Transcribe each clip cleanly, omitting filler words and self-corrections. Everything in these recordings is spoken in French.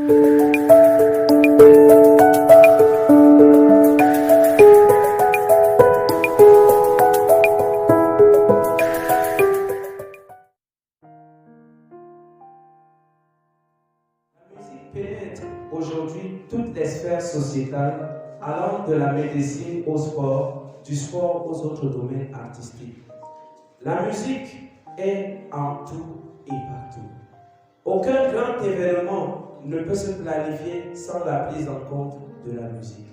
Pénètre aujourd'hui toutes les sphères sociétales, allant de la médecine au sport, du sport aux autres domaines artistiques. La musique est en tout et partout. Aucun grand événement ne peut se planifier sans la prise en compte de la musique.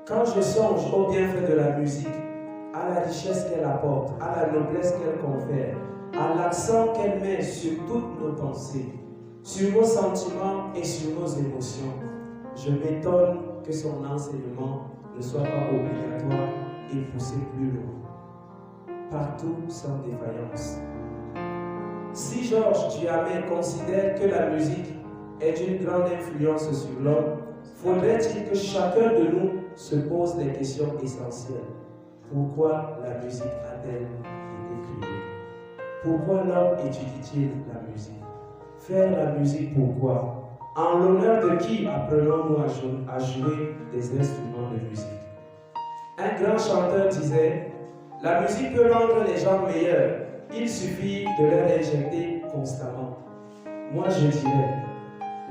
Quand je songe au bienfait de la musique, à la richesse qu'elle apporte, à la noblesse qu'elle confère, à l'accent qu'elle met sur toutes nos pensées, sur nos sentiments et sur nos émotions, je m'étonne que son enseignement ne soit pas obligatoire et poussé plus loin, partout sans défaillance. Si Georges Duhamel considère que la musique est d'une grande influence sur l'homme, faudrait-il que chacun de nous se pose des questions essentielles. Pourquoi la musique a-t-elle été créée? Pourquoi l'homme étudie-t-il la musique? Faire la musique pourquoi? En l'honneur de qui apprenons-nous à jouer des instruments de musique? Un grand chanteur disait, la musique peut rendre les gens meilleurs, il suffit de leur injecter constamment. Moi je dirais,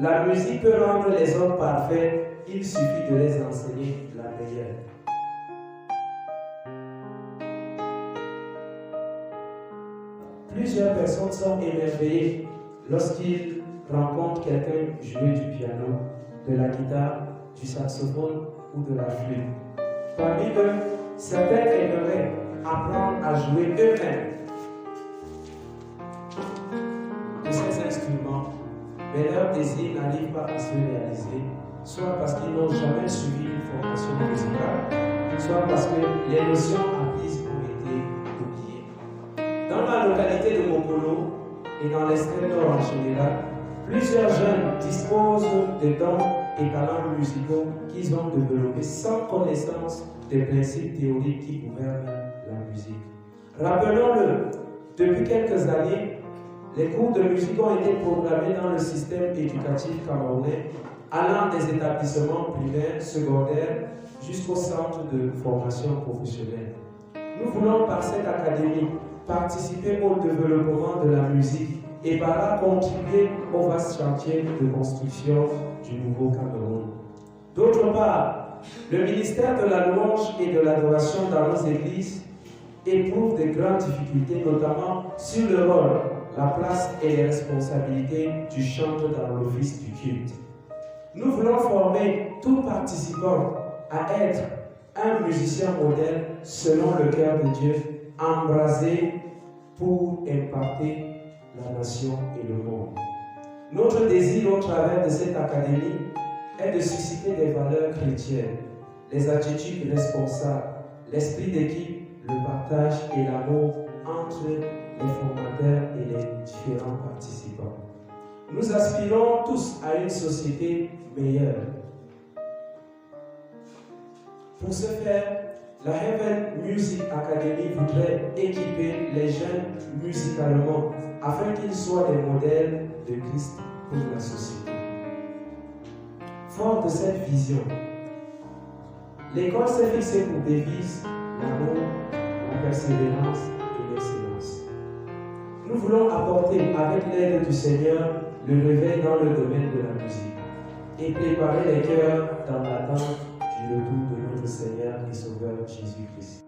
la musique peut rendre les hommes parfaits, il suffit de les enseigner la meilleure. Plusieurs personnes sont émerveillées lorsqu'ils rencontrent quelqu'un jouer du piano, de la guitare, du saxophone ou de la flûte. Parmi eux, certains aimeraient apprendre à jouer eux-mêmes de ces instruments, mais leur désir n'arrive pas à se réaliser, soit parce qu'ils n'ont jamais suivi une formation musicale, soit parce que les notions apprises ont été oubliées. Dans la localité de Mokolo et dans l'extrême nord en général, plusieurs jeunes disposent de dons et talents musicaux qu'ils ont développés sans connaissance des principes théoriques qui gouvernent la musique. Rappelons-le, depuis quelques années, les cours de musique ont été programmés dans le système éducatif camerounais, allant des établissements primaires, secondaires, jusqu'au centre de formation professionnelle. Nous voulons par cette académie participer au développement de la musique et par là contribuer au vaste chantier de construction du nouveau Cameroun. D'autre part, le ministère de la louange et de l'adoration dans nos églises éprouve de grandes difficultés, notamment sur le rôle, la place et les responsabilités du chantre dans l'office du culte. Nous voulons former tout participant à être un musicien modèle selon le cœur de Dieu, embrasé pour impacter la nation et le monde. Notre désir au travers de cette académie est de susciter des valeurs chrétiennes, les attitudes responsables, l'esprit d'équipe, le partage et l'amour entre les formateurs et les différents participants. Nous aspirons tous à une société meilleure. Pour ce faire, la Heaven Music Academy voudrait équiper les jeunes musicalement afin qu'ils soient des modèles de Christ pour la société. Fort de cette vision, l'école s'est fixée pour devise l'amour, la persévérance et l'excellence. Nous voulons apporter avec l'aide du Seigneur le réveil dans le domaine de la musique et préparer les cœurs dans l'attente du retour de notre Seigneur et Sauveur Jésus-Christ.